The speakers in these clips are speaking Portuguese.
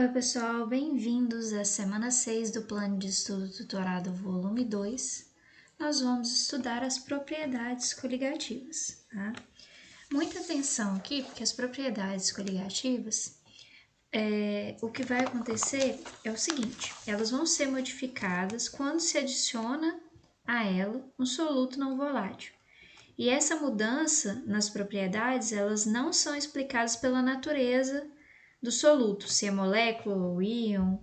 Oi pessoal, bem-vindos à semana 6 do Plano de Estudo Tutorado volume 2. Nós vamos estudar as propriedades coligativas, tá? Muita atenção aqui, porque as propriedades coligativas, o que vai acontecer é o seguinte, elas vão ser modificadas quando se adiciona a ela um soluto não volátil. E essa mudança nas propriedades, elas não são explicadas pela natureza do soluto, se é molécula ou íon,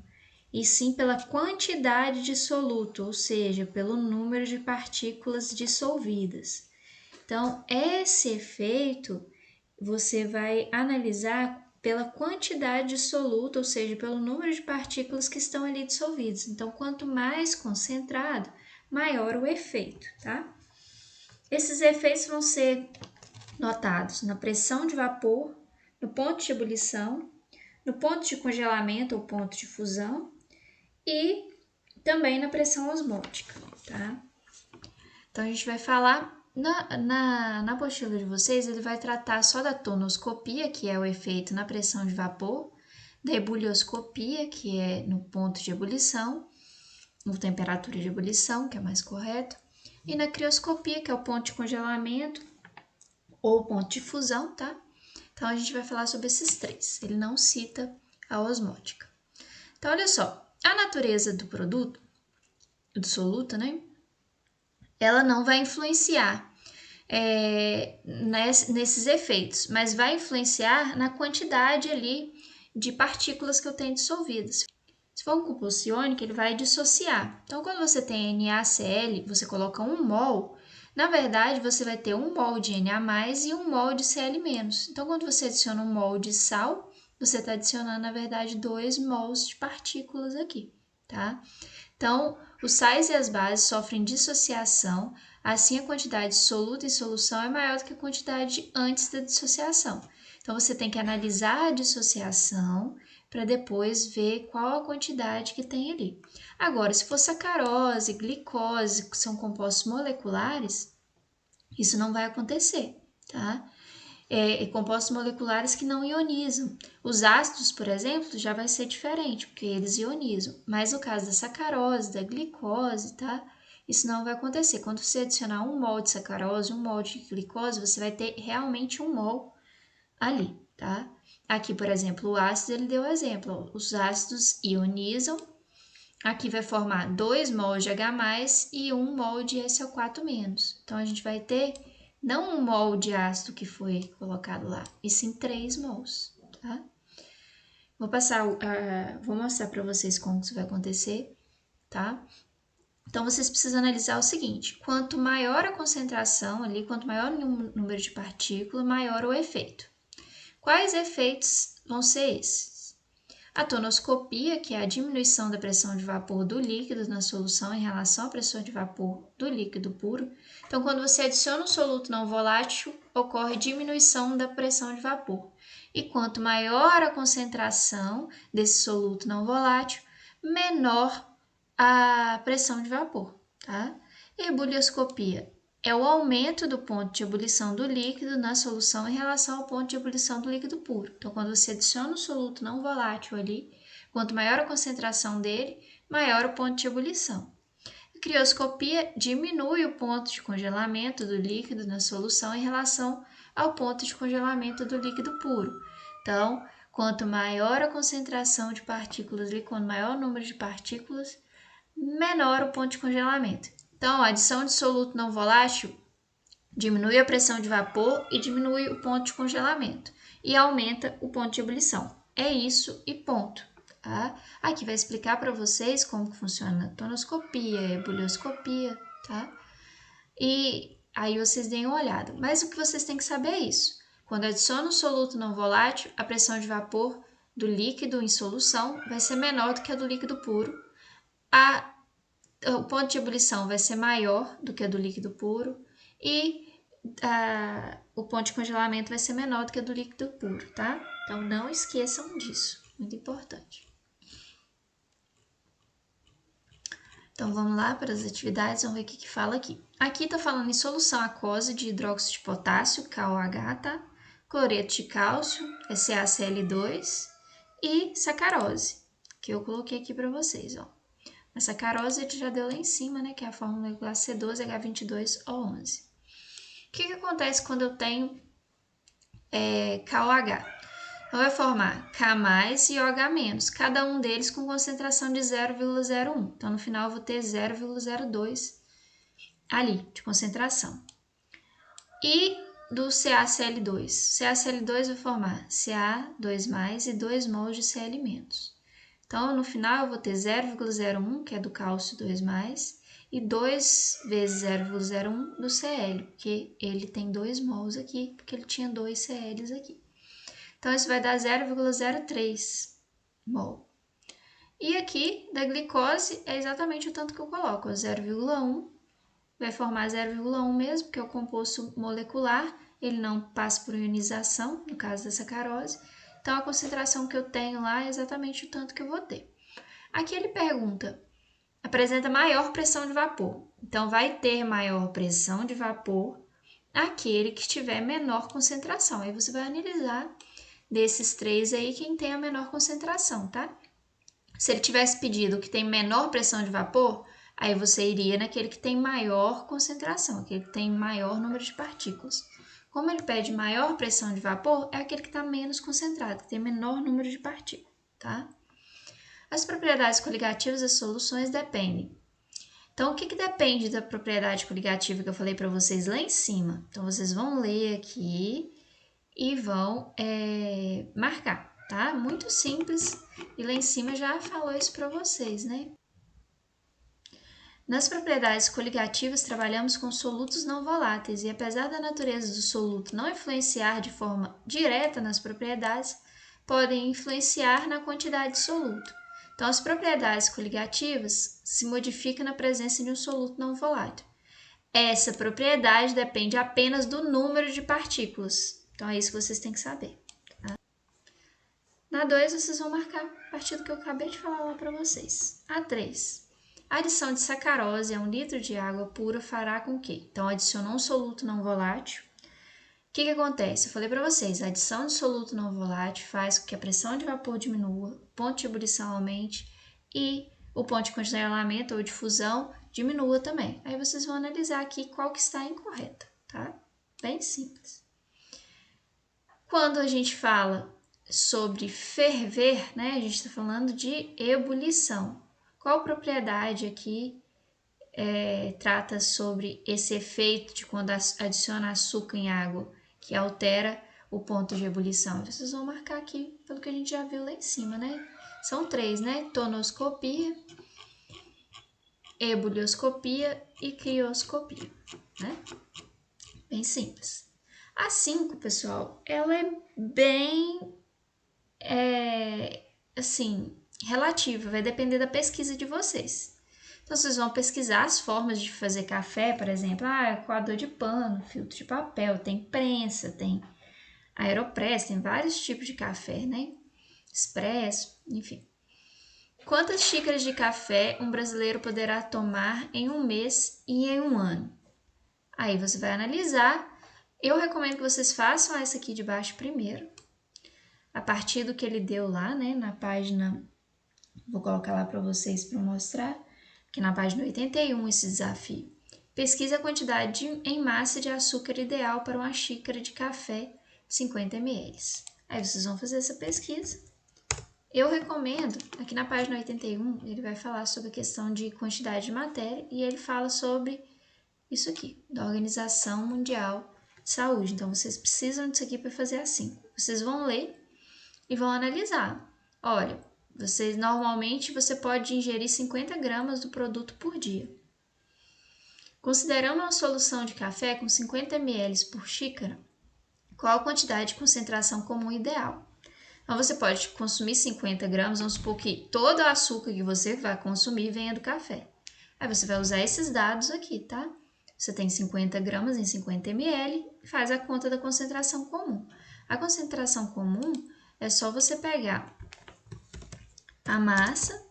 e sim pela quantidade de soluto, ou seja, pelo número de partículas dissolvidas. Então, esse efeito você vai analisar pela quantidade de soluto, ou seja, pelo número de partículas que estão ali dissolvidas. Então, quanto mais concentrado, maior o efeito, tá? Esses efeitos vão ser notados na pressão de vapor, no ponto de ebulição, no ponto de congelamento ou ponto de fusão e também na pressão osmótica, tá? Então, a gente vai falar, na apostila de vocês, ele vai tratar só da tonoscopia, que é o efeito na pressão de vapor, da ebulioscopia, que é no ponto de ebulição, ou temperatura de ebulição, que é mais correto, e na crioscopia, que é o ponto de congelamento ou ponto de fusão, tá? Então, a gente vai falar sobre esses três. Ele não cita a osmótica. Então, olha só, a natureza do produto, do soluto, né? Ela não vai influenciar nesses efeitos, mas vai influenciar na quantidade ali de partículas que eu tenho dissolvidas. Se for um composto iônico, ele vai dissociar. Então, quando você tem NaCl, você coloca 1 mol, na verdade, você vai ter 1 mol de Na+, e 1 mol de Cl-. Então, quando você adiciona 1 mol de sal, você está adicionando, na verdade, 2 mols de partículas aqui, tá? Então, os sais e as bases sofrem dissociação, assim a quantidade de soluto em solução é maior do que a quantidade antes da dissociação. Então, você tem que analisar a dissociação para depois ver qual a quantidade que tem ali. Agora, se for sacarose, glicose, que são compostos moleculares, isso não vai acontecer, tá? Compostos moleculares que não ionizam. Os ácidos, por exemplo, já vai ser diferente, porque eles ionizam. Mas no caso da sacarose, da glicose, tá? Isso não vai acontecer. Quando você adicionar 1 mol de sacarose, 1 mol de glicose, você vai ter realmente 1 mol ali, tá? Aqui, por exemplo, o ácido, ele deu exemplo. Os ácidos ionizam. Aqui vai formar 2 mol de H+, e 1 mol de SO4-. Então, a gente vai ter não 1 mol de ácido que foi colocado lá, e sim 3 mols, tá? Vou mostrar para vocês como isso vai acontecer, tá? Então, vocês precisam analisar o seguinte, quanto maior a concentração ali, quanto maior o número de partículas, maior o efeito. Quais efeitos vão ser esses? A tonoscopia, que é a diminuição da pressão de vapor do líquido na solução em relação à pressão de vapor do líquido puro. Então, quando você adiciona um soluto não volátil, ocorre diminuição da pressão de vapor. E quanto maior a concentração desse soluto não volátil, menor a pressão de vapor, tá? E ebulioscopia é o aumento do ponto de ebulição do líquido na solução em relação ao ponto de ebulição do líquido puro. Então, quando você adiciona um soluto não volátil ali, quanto maior a concentração dele, maior o ponto de ebulição. A crioscopia diminui o ponto de congelamento do líquido na solução em relação ao ponto de congelamento do líquido puro. Então, quanto maior a concentração de partículas ali, quanto maior o número de partículas, menor o ponto de congelamento. Então, a adição de soluto não volátil diminui a pressão de vapor e diminui o ponto de congelamento e aumenta o ponto de ebulição. É isso e ponto. Tá? Aqui vai explicar para vocês como que funciona a tonoscopia, a ebulioscopia, tá? E aí vocês deem uma olhada. Mas o que vocês têm que saber é isso. Quando adiciona um soluto não volátil, a pressão de vapor do líquido em solução vai ser menor do que a do líquido puro. O ponto de ebulição vai ser maior do que a do líquido puro e o ponto de congelamento vai ser menor do que a do líquido puro, tá? Então, não esqueçam disso, muito importante. Então, vamos lá para as atividades, vamos ver o que fala aqui. Aqui está falando em solução aquosa de hidróxido de potássio, KOH, tá? Cloreto de cálcio, SaCl2, e sacarose, que eu coloquei aqui para vocês, ó. A sacarose ele já deu lá em cima, né, que é a fórmula molecular C12H22O11. O que acontece quando eu tenho KOH? Então, vai formar K mais e OH-, cada um deles com concentração de 0,01. Então, no final, eu vou ter 0,02 ali, de concentração. E do CaCl2? CaCl2 vai formar Ca2+, e 2 mols de Cl-. Então, no final, eu vou ter 0,01, que é do cálcio 2+, e 2 vezes 0,01 do Cl, porque ele tem 2 mols aqui, porque ele tinha 2 Cls aqui. Então, isso vai dar 0,03 mol. E aqui, da glicose, é exatamente o tanto que eu coloco, 0,1. Vai formar 0,1 mesmo, que é o composto molecular, ele não passa por ionização, no caso da sacarose. Então, a concentração que eu tenho lá é exatamente o tanto que eu vou ter. Aqui ele pergunta, apresenta maior pressão de vapor. Então, vai ter maior pressão de vapor aquele que tiver menor concentração. Aí você vai analisar desses três aí quem tem a menor concentração, tá? Se ele tivesse pedido que tem menor pressão de vapor, aí você iria naquele que tem maior concentração, aquele que tem maior número de partículas. Como ele pede maior pressão de vapor, é aquele que está menos concentrado, que tem menor número de partículas, tá? As propriedades coligativas das soluções dependem. Então, o que depende da propriedade coligativa que eu falei para vocês lá em cima? Então, vocês vão ler aqui e vão marcar, tá? Muito simples, e lá em cima já falou isso para vocês, né? Nas propriedades coligativas, trabalhamos com solutos não voláteis e, apesar da natureza do soluto não influenciar de forma direta nas propriedades, podem influenciar na quantidade de soluto. Então, as propriedades coligativas se modificam na presença de um soluto não volátil. Essa propriedade depende apenas do número de partículas. Então, é isso que vocês têm que saber. Tá? Na 2, vocês vão marcar a partir do que eu acabei de falar lá para vocês. A 3. A adição de sacarose a 1 litro de água pura fará com que? Então, adicionou um soluto não volátil. O que acontece? Eu falei para vocês, a adição de soluto não volátil faz com que a pressão de vapor diminua, o ponto de ebulição aumente e o ponto de congelamento ou difusão diminua também. Aí vocês vão analisar aqui qual que está incorreta, tá? Bem simples. Quando a gente fala sobre ferver, né, a gente está falando de ebulição. Qual propriedade aqui trata sobre esse efeito de quando adiciona açúcar em água, que altera o ponto de ebulição? Vocês vão marcar aqui, pelo que a gente já viu lá em cima, né? São 3, né? Tonoscopia, ebulioscopia e crioscopia, né? Bem simples. A 5, pessoal, ela é bem, assim, relativa, vai depender da pesquisa de vocês. Então, vocês vão pesquisar as formas de fazer café, por exemplo, coador de pano, filtro de papel, tem prensa, tem aeropress, tem vários tipos de café, né? Expresso, enfim. Quantas xícaras de café um brasileiro poderá tomar em um mês e em um ano? Aí você vai analisar. Eu recomendo que vocês façam essa aqui de baixo primeiro, a partir do que ele deu lá, né, na página, vou colocar lá para vocês para mostrar, que na página 81 esse desafio. Pesquise a quantidade em massa de açúcar ideal para uma xícara de café 50 ml. Aí vocês vão fazer essa pesquisa. Eu recomendo, aqui na página 81, ele vai falar sobre a questão de quantidade de matéria e ele fala sobre isso aqui, da Organização Mundial de Saúde. Então, vocês precisam disso aqui para fazer assim. Vocês vão ler e vão analisar. Olha, normalmente você pode ingerir 50 gramas do produto por dia. Considerando uma solução de café com 50 ml por xícara, qual a quantidade de concentração comum ideal? Então, você pode consumir 50 gramas, vamos supor que todo o açúcar que você vai consumir venha do café. Aí você vai usar esses dados aqui, tá? Você tem 50 gramas em 50 ml e faz a conta da concentração comum. A concentração comum é só você pegar a massa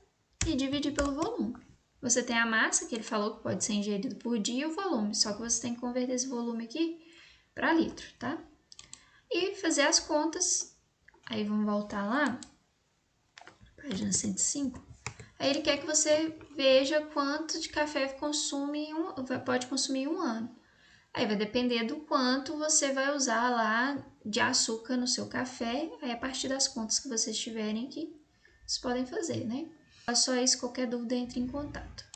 e dividir pelo volume. Você tem a massa, que ele falou que pode ser ingerido por dia, e o volume, só que você tem que converter esse volume aqui para litro, tá? E fazer as contas. Aí vamos voltar lá. página 105. Aí ele quer que você veja quanto de café pode consumir em um ano. Aí vai depender do quanto você vai usar lá de açúcar no seu café. Aí a partir das contas que vocês tiverem aqui, vocês podem fazer, né? Só isso, qualquer dúvida, entre em contato.